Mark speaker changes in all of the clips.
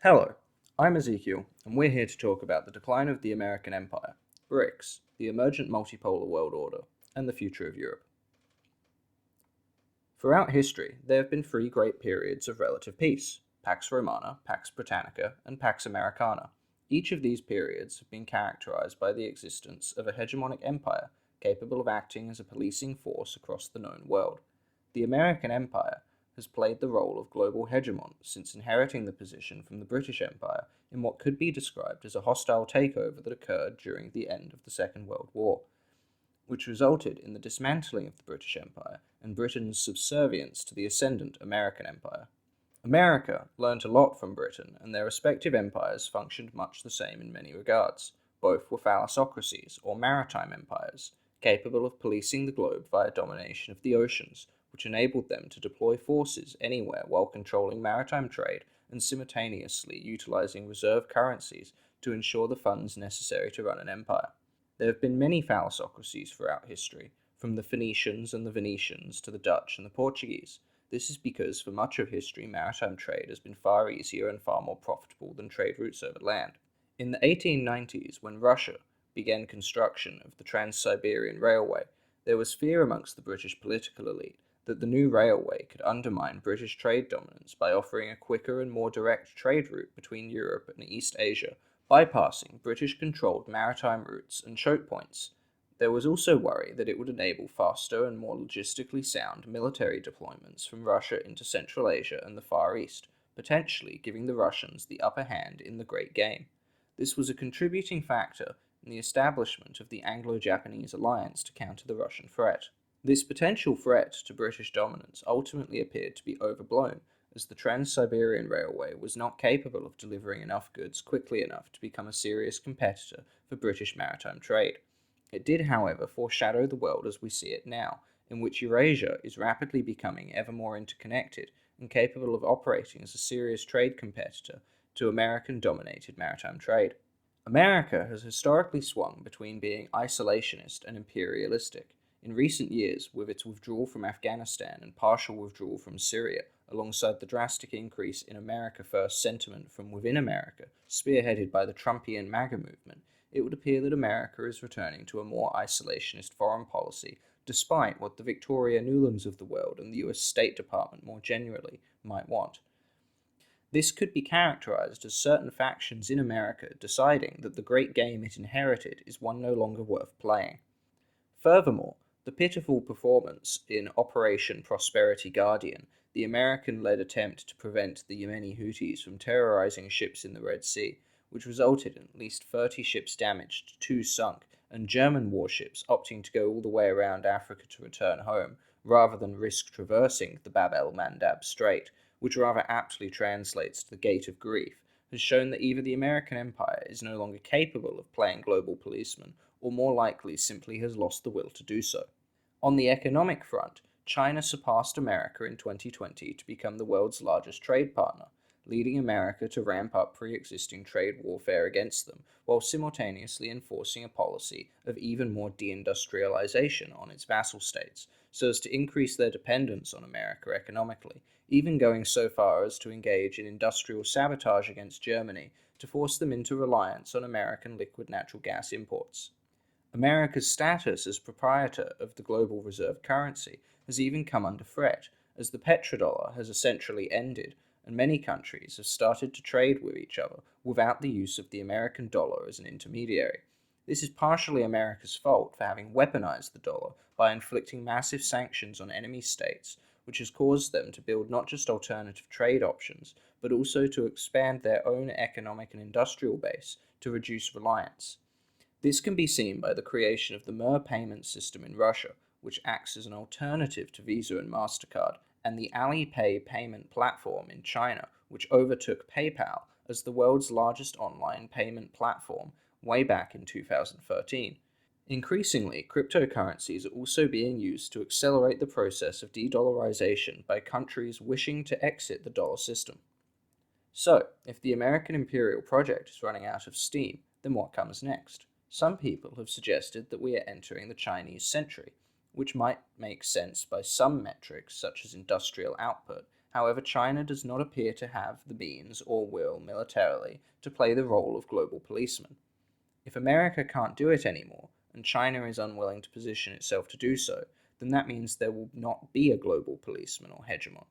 Speaker 1: Hello, I'm Ezekiel, and we're here to talk about the decline of the American Empire, BRICS, the emergent multipolar world order, and the future of Europe. Throughout history, there have been three great periods of relative peace: Pax Romana, Pax Britannica, and Pax Americana. Each of these periods have been characterized by the existence of a hegemonic empire capable of acting as a policing force across the known world. The American Empire has played the role of global hegemon since inheriting the position from the British Empire in what could be described as a hostile takeover that occurred during the end of the Second World War, which resulted in the dismantling of the British Empire and Britain's subservience to the ascendant American Empire. America learnt a lot from Britain, and their respective empires functioned much the same in many regards. Both were thalassocracies, or maritime empires, capable of policing the globe via domination of the oceans, which enabled them to deploy forces anywhere while controlling maritime trade and simultaneously utilizing reserve currencies to ensure the funds necessary to run an empire. There have been many thalassocracies throughout history, from the Phoenicians and the Venetians to the Dutch and the Portuguese. This is because for much of history maritime trade has been far easier and far more profitable than trade routes over land. In the 1890s, when Russia began construction of the Trans-Siberian Railway, there was fear amongst the British political elite that the new railway could undermine British trade dominance by offering a quicker and more direct trade route between Europe and East Asia, bypassing British-controlled maritime routes and choke points. There was also worry that it would enable faster and more logistically sound military deployments from Russia into Central Asia and the Far East, potentially giving the Russians the upper hand in the Great Game. This was a contributing factor in the establishment of the Anglo-Japanese alliance to counter the Russian threat. This potential threat to British dominance ultimately appeared to be overblown, as the Trans-Siberian Railway was not capable of delivering enough goods quickly enough to become a serious competitor for British maritime trade. It did, however, foreshadow the world as we see it now, in which Eurasia is rapidly becoming ever more interconnected and capable of operating as a serious trade competitor to American-dominated maritime trade. America has historically swung between being isolationist and imperialistic. In recent years, with its withdrawal from Afghanistan and partial withdrawal from Syria, alongside the drastic increase in America First sentiment from within America, spearheaded by the Trumpian MAGA movement, it would appear that America is returning to a more isolationist foreign policy, despite what the Victoria Nulands of the world and the US State Department more generally might want. This could be characterized as certain factions in America deciding that the great game it inherited is one no longer worth playing. Furthermore, the pitiful performance in Operation Prosperity Guardian, the American-led attempt to prevent the Yemeni Houthis from terrorizing ships in the Red Sea, which resulted in at least 30 ships damaged, 2 sunk, and German warships opting to go all the way around Africa to return home, rather than risk traversing the Bab el-Mandab Strait, which rather aptly translates to the Gate of Grief, has shown that either the American Empire is no longer capable of playing global policeman, or more likely simply has lost the will to do so. On the economic front, China surpassed America in 2020 to become the world's largest trade partner, leading America to ramp up pre-existing trade warfare against them, while simultaneously enforcing a policy of even more deindustrialization on its vassal states, so as to increase their dependence on America economically, even going so far as to engage in industrial sabotage against Germany to force them into reliance on American liquid natural gas imports. America's status as proprietor of the global reserve currency has even come under threat, as the petrodollar has essentially ended, and many countries have started to trade with each other without the use of the American dollar as an intermediary. This is partially America's fault for having weaponized the dollar by inflicting massive sanctions on enemy states, which has caused them to build not just alternative trade options, but also to expand their own economic and industrial base to reduce reliance. This can be seen by the creation of the Mir payment system in Russia, which acts as an alternative to Visa and MasterCard, and the Alipay payment platform in China, which overtook PayPal as the world's largest online payment platform way back in 2013. Increasingly, cryptocurrencies are also being used to accelerate the process of de-dollarization by countries wishing to exit the dollar system. So, if the American imperial project is running out of steam, then what comes next? Some people have suggested that we are entering the Chinese century, which might make sense by some metrics such as industrial output. However, China does not appear to have the means or will militarily to play the role of global policeman. If America can't do it anymore, and China is unwilling to position itself to do so, then that means there will not be a global policeman or hegemon.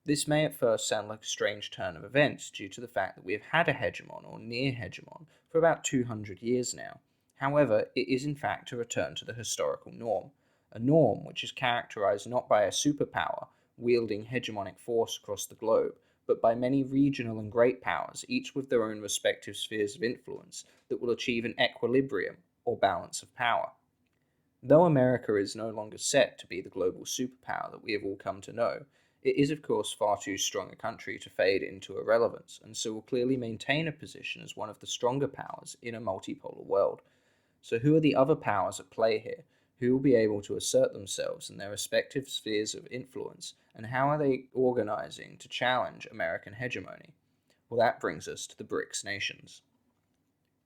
Speaker 1: This may at first sound like a strange turn of events due to the fact that we have had a hegemon or near hegemon for about 200 years now. However, it is in fact a return to the historical norm, a norm which is characterized not by a superpower wielding hegemonic force across the globe, but by many regional and great powers, each with their own respective spheres of influence, that will achieve an equilibrium or balance of power. Though America is no longer set to be the global superpower that we have all come to know, it is of course far too strong a country to fade into irrelevance, and so will clearly maintain a position as one of the stronger powers in a multipolar world. So who are the other powers at play here? Who will be able to assert themselves in their respective spheres of influence, and how are they organizing to challenge American hegemony? Well, that brings us to the BRICS nations.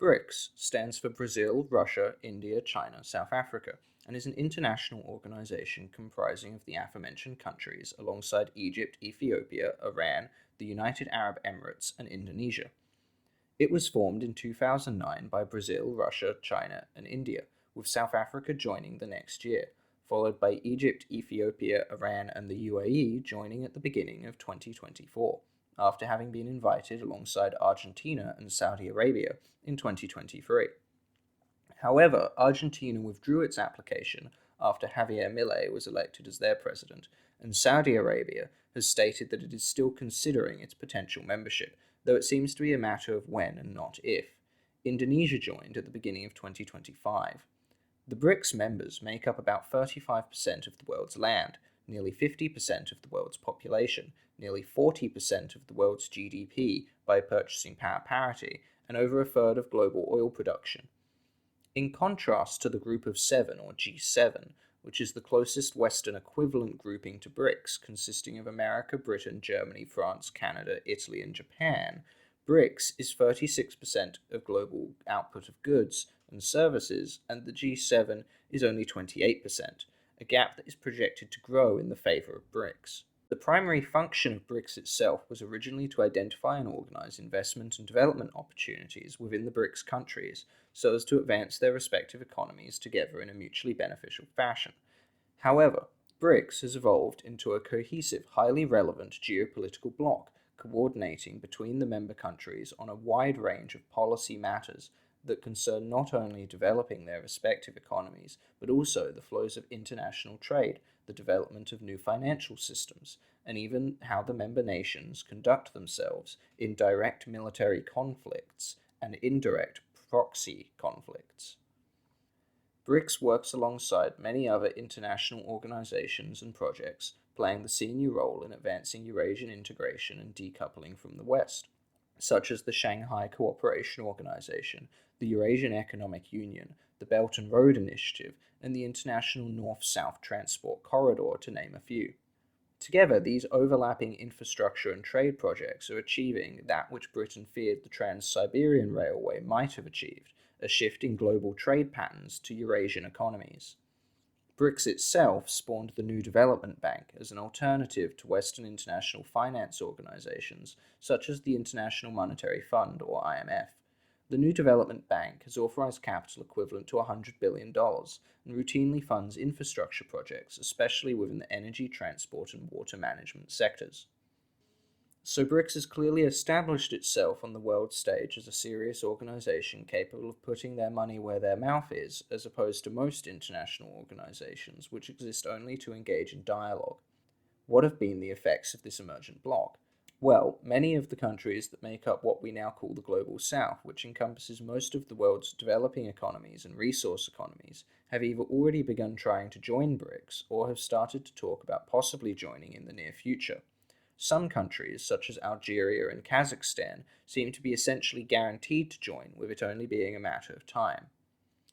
Speaker 1: BRICS stands for Brazil, Russia, India, China, South Africa, and is an international organization comprising of the aforementioned countries alongside Egypt, Ethiopia, Iran, the United Arab Emirates, and Indonesia. It was formed in 2009 by Brazil, Russia, China, and India, with South Africa joining the next year, followed by Egypt, Ethiopia, Iran, and the UAE joining at the beginning of 2024, after having been invited alongside Argentina and Saudi Arabia in 2023. However, Argentina withdrew its application after Javier Milei was elected as their president, and Saudi Arabia has stated that it is still considering its potential membership, though it seems to be a matter of when and not if. Indonesia joined at the beginning of 2025. The BRICS members make up about 35% of the world's land, nearly 50% of the world's population, nearly 40% of the world's GDP by purchasing power parity, and over a third of global oil production. In contrast to the Group of Seven, or G7, which is the closest Western equivalent grouping to BRICS, consisting of America, Britain, Germany, France, Canada, Italy, and Japan, BRICS is 36% of global output of goods and services, and the G7 is only 28%, a gap that is projected to grow in the favor of BRICS. The primary function of BRICS itself was originally to identify and organize investment and development opportunities within the BRICS countries so as to advance their respective economies together in a mutually beneficial fashion. However, BRICS has evolved into a cohesive, highly relevant geopolitical bloc coordinating between the member countries on a wide range of policy matters that concern not only developing their respective economies, but also the flows of international trade, the development of new financial systems, and even how the member nations conduct themselves in direct military conflicts and indirect proxy conflicts. BRICS works alongside many other international organizations and projects, playing the senior role in advancing Eurasian integration and decoupling from the West, such as the Shanghai Cooperation Organization, the Eurasian Economic Union, the Belt and Road Initiative, and the International North-South Transport Corridor, to name a few. Together, these overlapping infrastructure and trade projects are achieving that which Britain feared the Trans-Siberian Railway might have achieved, a shift in global trade patterns to Eurasian economies. BRICS itself spawned the New Development Bank as an alternative to Western international finance organizations such as the International Monetary Fund, or IMF. The New Development Bank has authorized capital equivalent to $100 billion and routinely funds infrastructure projects, especially within the energy, transport, and water management sectors. So BRICS has clearly established itself on the world stage as a serious organization capable of putting their money where their mouth is, as opposed to most international organizations which exist only to engage in dialogue. What have been the effects of this emergent bloc? Well, many of the countries that make up what we now call the Global South, which encompasses most of the world's developing economies and resource economies, have either already begun trying to join BRICS or have started to talk about possibly joining in the near future. Some countries, such as Algeria and Kazakhstan, seem to be essentially guaranteed to join, with it only being a matter of time.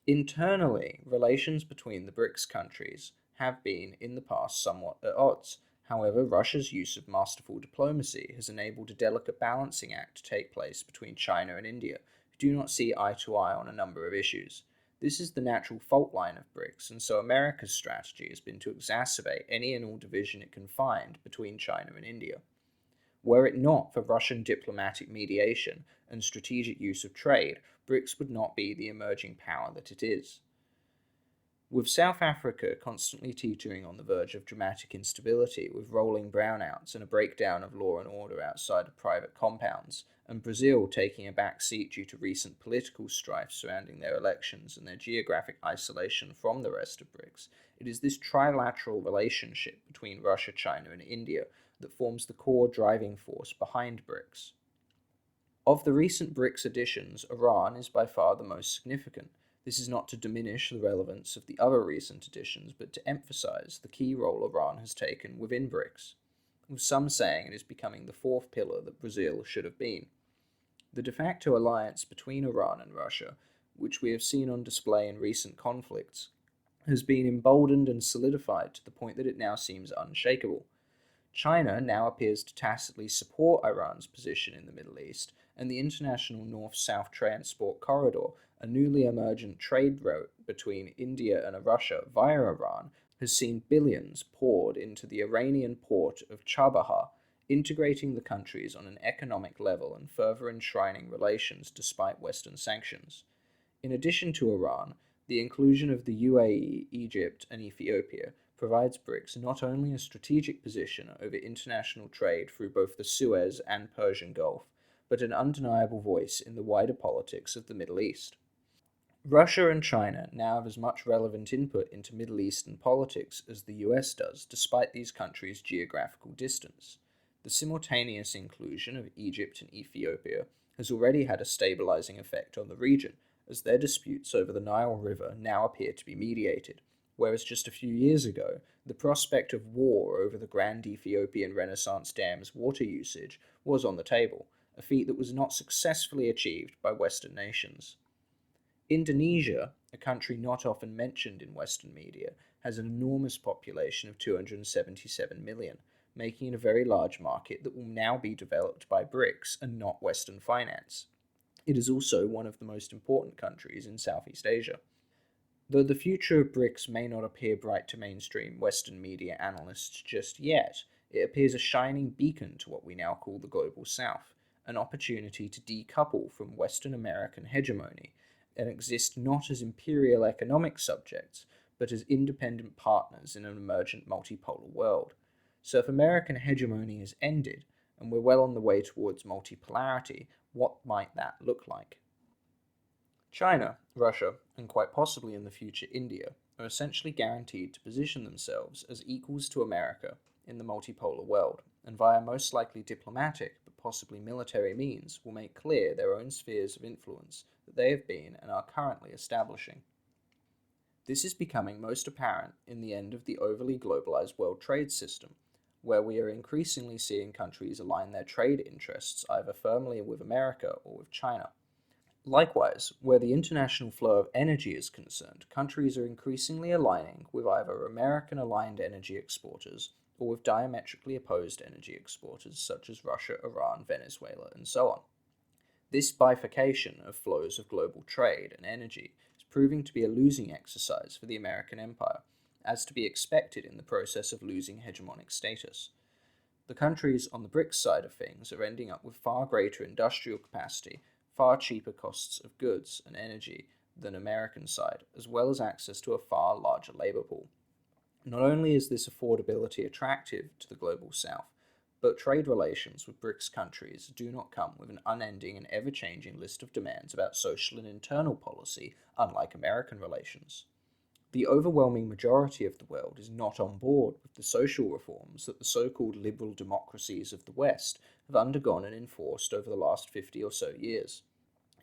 Speaker 1: Internally, relations between the BRICS countries have been, in the past, somewhat at odds. However, Russia's use of masterful diplomacy has enabled a delicate balancing act to take place between China and India, who do not see eye to eye on a number of issues. This is the natural fault line of BRICS, and so America's strategy has been to exacerbate any and all division it can find between China and India. Were it not for Russian diplomatic mediation and strategic use of trade, BRICS would not be the emerging power that it is. With South Africa constantly teetering on the verge of dramatic instability, with rolling brownouts and a breakdown of law and order outside of private compounds, and Brazil taking a back seat due to recent political strife surrounding their elections and their geographic isolation from the rest of BRICS, it is this trilateral relationship between Russia, China, and India that forms the core driving force behind BRICS. Of the recent BRICS additions, Iran is by far the most significant. This is not to diminish the relevance of the other recent additions, but to emphasize the key role Iran has taken within BRICS, with some saying it is becoming the fourth pillar that Brazil should have been. The de facto alliance between Iran and Russia, which we have seen on display in recent conflicts, has been emboldened and solidified to the point that it now seems unshakable. China now appears to tacitly support Iran's position in the Middle East, and the International North-South Transport Corridor, a newly emergent trade route between India and Russia via Iran, has seen billions poured into the Iranian port of Chabahar, integrating the countries on an economic level and further enshrining relations despite Western sanctions. In addition to Iran, the inclusion of the UAE, Egypt, and Ethiopia provides BRICS not only a strategic position over international trade through both the Suez and Persian Gulf, but an undeniable voice in the wider politics of the Middle East. Russia and China now have as much relevant input into Middle Eastern politics as the US does, despite these countries' geographical distance. The simultaneous inclusion of Egypt and Ethiopia has already had a stabilizing effect on the region, as their disputes over the Nile River now appear to be mediated, whereas just a few years ago, the prospect of war over the Grand Ethiopian Renaissance Dam's water usage was on the table, a feat that was not successfully achieved by Western nations. Indonesia, a country not often mentioned in Western media, has an enormous population of 277 million, making it a very large market that will now be developed by BRICS and not Western finance. It is also one of the most important countries in Southeast Asia. Though the future of BRICS may not appear bright to mainstream Western media analysts just yet, it appears a shining beacon to what we now call the Global South, an opportunity to decouple from Western American hegemony and exist not as imperial economic subjects, but as independent partners in an emergent multipolar world. So if American hegemony is ended, and we're well on the way towards multipolarity, what might that look like? China, Russia, and quite possibly in the future India, are essentially guaranteed to position themselves as equals to America in the multipolar world, and via most likely diplomatic, but possibly military means, will make clear their own spheres of influence that they have been and are currently establishing. This is becoming most apparent in the end of the overly globalized world trade system, where we are increasingly seeing countries align their trade interests either firmly with America or with China. Likewise, where the international flow of energy is concerned, countries are increasingly aligning with either American-aligned energy exporters or with diametrically opposed energy exporters such as Russia, Iran, Venezuela, and so on. This bifurcation of flows of global trade and energy is proving to be a losing exercise for the American empire, as to be expected in the process of losing hegemonic status. The countries on the BRICS side of things are ending up with far greater industrial capacity, far cheaper costs of goods and energy than American side, as well as access to a far larger labor pool. Not only is this affordability attractive to the global south, but trade relations with BRICS countries do not come with an unending and ever-changing list of demands about social and internal policy, unlike American relations. The overwhelming majority of the world is not on board with the social reforms that the so-called liberal democracies of the West have undergone and enforced over the last 50 or so years.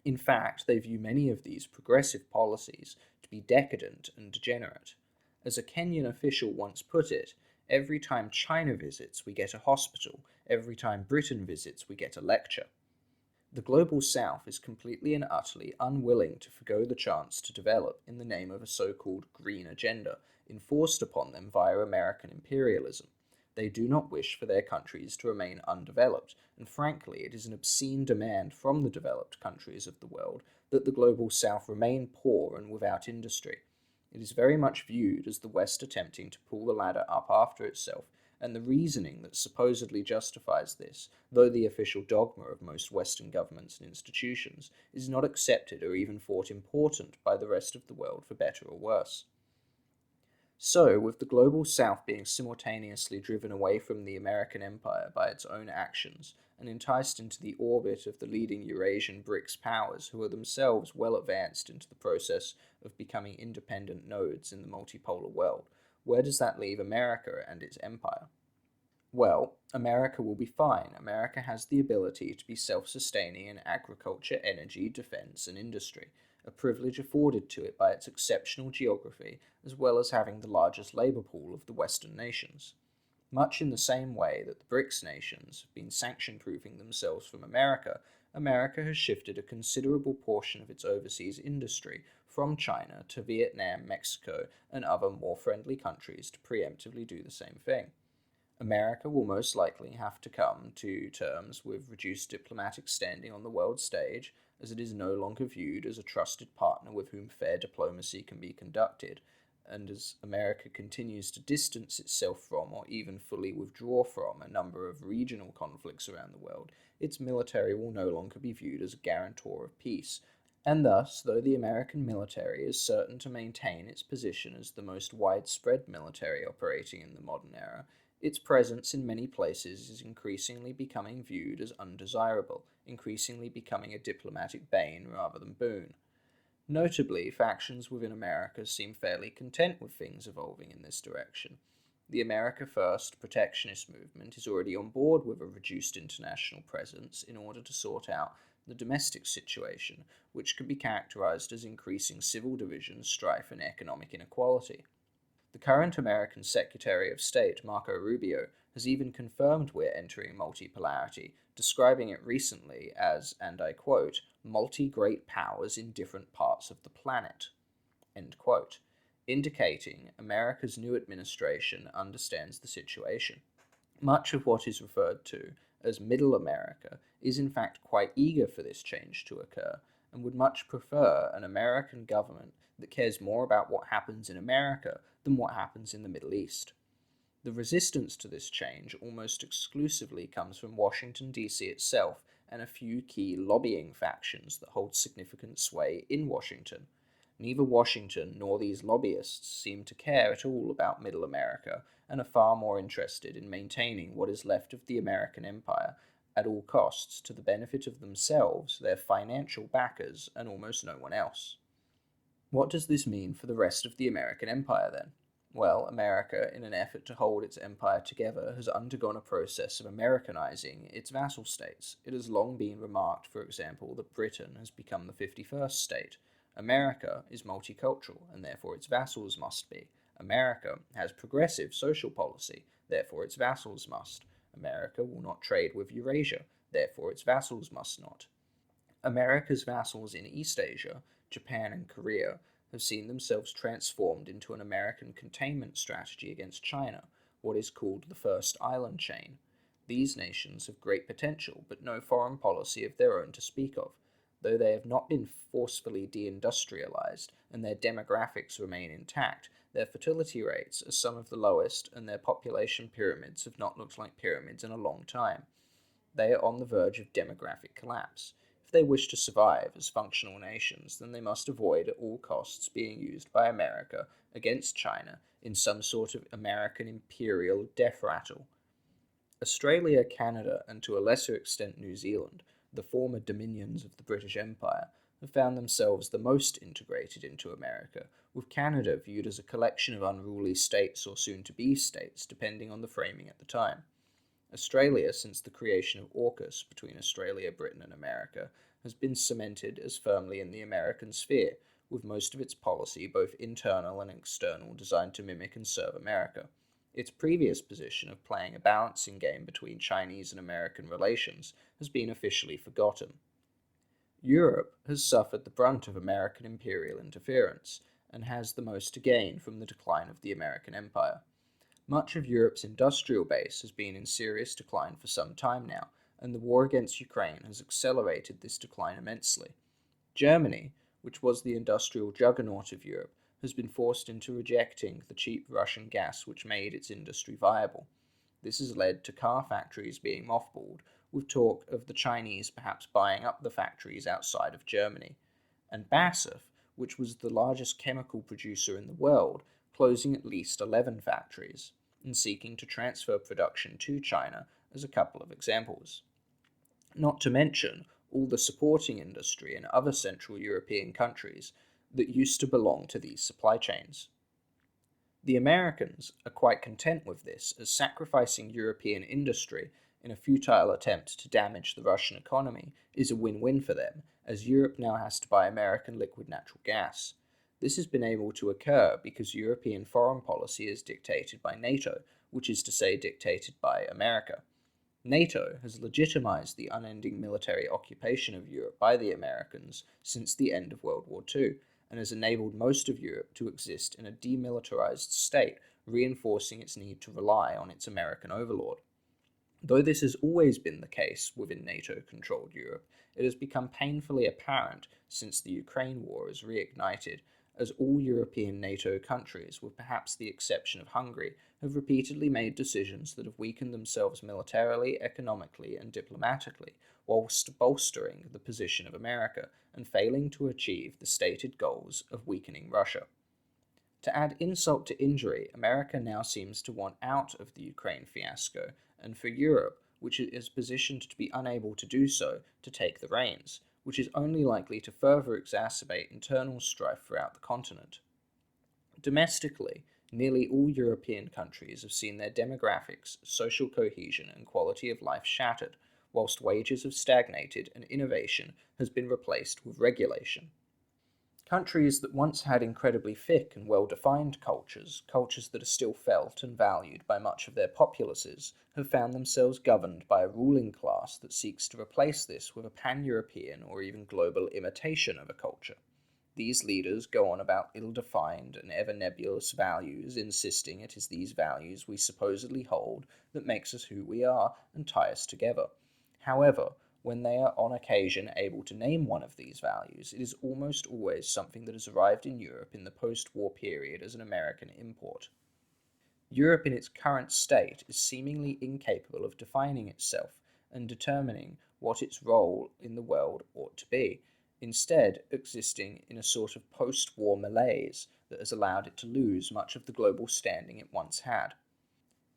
Speaker 1: In fact, they view many of these progressive policies to be decadent and degenerate. As a Kenyan official once put it, every time China visits, we get a hospital. Every time Britain visits, we get a lecture. The global south is completely and utterly unwilling to forgo the chance to develop in the name of a so-called green agenda enforced upon them via American imperialism. They do not wish for their countries to remain undeveloped, and frankly, it is an obscene demand from the developed countries of the world that the global south remain poor and without industry. It is very much viewed as the West attempting to pull the ladder up after itself, and the reasoning that supposedly justifies this, though the official dogma of most Western governments and institutions, is not accepted or even thought important by the rest of the world for better or worse. So, with the global south being simultaneously driven away from the American empire by its own actions and enticed into the orbit of the leading Eurasian BRICS powers, who are themselves well advanced into the process of becoming independent nodes in the multipolar world, where does that leave America and its empire? Well, America will be fine. America has the ability to be self-sustaining in agriculture, energy, defense, and industry, a privilege afforded to it by its exceptional geography, as well as having the largest labor pool of the Western nations. Much in the same way that the BRICS nations have been sanction-proofing themselves from America, America has shifted a considerable portion of its overseas industry from China to Vietnam, Mexico, and other more friendly countries to preemptively do the same thing. America will most likely have to come to terms with reduced diplomatic standing on the world stage, as it is no longer viewed as a trusted partner with whom fair diplomacy can be conducted, and as America continues to distance itself from or even fully withdraw from a number of regional conflicts around the world, its military will no longer be viewed as a guarantor of peace. And thus, though the American military is certain to maintain its position as the most widespread military operating in the modern era, its presence in many places is increasingly becoming viewed as undesirable, increasingly becoming a diplomatic bane rather than boon. Notably, factions within America seem fairly content with things evolving in this direction. The America First protectionist movement is already on board with a reduced international presence in order to sort out the domestic situation, which can be characterized as increasing civil divisions, strife, and economic inequality. The current American Secretary of State, Marco Rubio, has even confirmed we're entering multipolarity, describing it recently as, and I quote, multi-great powers in different parts of the planet, end quote, indicating America's new administration understands the situation. Much of what is referred to as Middle America is in fact quite eager for this change to occur, and would much prefer an American government that cares more about what happens in America than what happens in the Middle East. The resistance to this change almost exclusively comes from Washington, D.C. itself and a few key lobbying factions that hold significant sway in Washington. Neither Washington nor these lobbyists seem to care at all about Middle America and are far more interested in maintaining what is left of the American empire at all costs to the benefit of themselves, their financial backers, and almost no one else. What does this mean for the rest of the American empire then? Well, America, in an effort to hold its empire together, has undergone a process of Americanizing its vassal states. It has long been remarked, for example, that Britain has become the 51st state. America is multicultural, and therefore its vassals must be. America has progressive social policy, therefore its vassals must. America will not trade with Eurasia, therefore its vassals must not. America's vassals in East Asia, Japan and Korea, have seen themselves transformed into an American containment strategy against China, what is called the First Island Chain. These nations have great potential, but no foreign policy of their own to speak of. Though they have not been forcefully deindustrialized and their demographics remain intact, their fertility rates are some of the lowest and their population pyramids have not looked like pyramids in a long time. They are on the verge of demographic collapse. If they wish to survive as functional nations, then they must avoid at all costs being used by America against China in some sort of American imperial death rattle. Australia, Canada, and to a lesser extent New Zealand, the former dominions of the British Empire, have found themselves the most integrated into America, with Canada viewed as a collection of unruly states or soon-to-be states, depending on the framing at the time. Australia, since the creation of AUKUS between Australia, Britain, and America, has been cemented as firmly in the American sphere, with most of its policy, both internal and external, designed to mimic and serve America. Its previous position of playing a balancing game between Chinese and American relations has been officially forgotten. Europe has suffered the brunt of American imperial interference, and has the most to gain from the decline of the American empire. Much of Europe's industrial base has been in serious decline for some time now, and the war against Ukraine has accelerated this decline immensely. Germany, which was the industrial juggernaut of Europe, has been forced into rejecting the cheap Russian gas which made its industry viable. This has led to car factories being mothballed, with talk of the Chinese perhaps buying up the factories outside of Germany, and BASF, which was the largest chemical producer in the world, closing at least 11 factories and seeking to transfer production to China as a couple of examples. Not to mention all the supporting industry in other Central European countries that used to belong to these supply chains. The Americans are quite content with this, as sacrificing European industry in a futile attempt to damage the Russian economy is a win-win for them, as Europe now has to buy American liquid natural gas. This has been able to occur because European foreign policy is dictated by NATO, which is to say dictated by America. NATO has legitimized the unending military occupation of Europe by the Americans since the end of World War II, and has enabled most of Europe to exist in a demilitarized state, reinforcing its need to rely on its American overlord. Though this has always been the case within NATO-controlled Europe, it has become painfully apparent since the Ukraine war has reignited, as all European NATO countries, with perhaps the exception of Hungary, have repeatedly made decisions that have weakened themselves militarily, economically, and diplomatically, whilst bolstering the position of America and failing to achieve the stated goals of weakening Russia. To add insult to injury, America now seems to want out of the Ukraine fiasco, and for Europe, which is positioned to be unable to do so, to take the reins, which is only likely to further exacerbate internal strife throughout the continent. Domestically, nearly all European countries have seen their demographics, social cohesion, and quality of life shattered, whilst wages have stagnated and innovation has been replaced with regulation. Countries that once had incredibly thick and well-defined cultures that are still felt and valued by much of their populaces, have found themselves governed by a ruling class that seeks to replace this with a pan-European or even global imitation of a culture. These leaders go on about ill-defined and ever-nebulous values, insisting it is these values we supposedly hold that makes us who we are and tie us together. However, when they are on occasion able to name one of these values, it is almost always something that has arrived in Europe in the post-war period as an American import. Europe in its current state is seemingly incapable of defining itself and determining what its role in the world ought to be, instead existing in a sort of post-war malaise that has allowed it to lose much of the global standing it once had.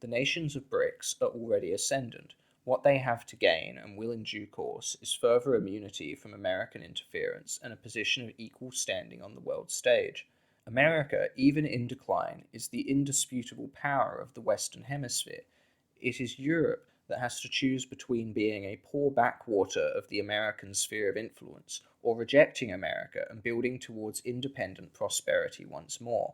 Speaker 1: The nations of BRICS are already ascendant. What they have to gain, and will in due course, is further immunity from American interference and a position of equal standing on the world stage. America, even in decline, is the indisputable power of the Western Hemisphere. It is Europe that has to choose between being a poor backwater of the American sphere of influence, or rejecting America and building towards independent prosperity once more.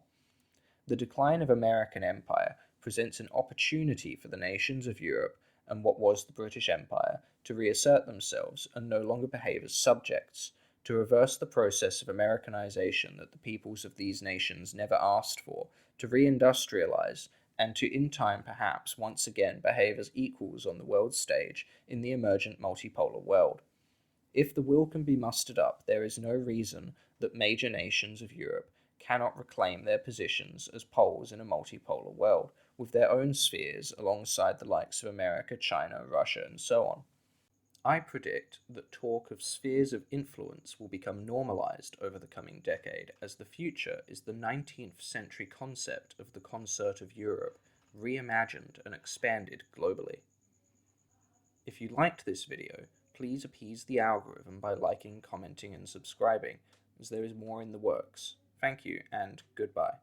Speaker 1: The decline of American empire presents an opportunity for the nations of Europe and what was the British Empire to reassert themselves and no longer behave as subjects, to reverse the process of Americanization that the peoples of these nations never asked for, to reindustrialize, and to in time perhaps once again behave as equals on the world stage in the emergent multipolar world. If the will can be mustered up, there is no reason that major nations of Europe cannot reclaim their positions as poles in a multipolar world, with their own spheres alongside the likes of America, China, Russia, and so on. I predict that talk of spheres of influence will become normalized over the coming decade, as the future is the 19th century concept of the concert of Europe, reimagined and expanded globally. If you liked this video, please appease the algorithm by liking, commenting, and subscribing, as there is more in the works. Thank you, and goodbye.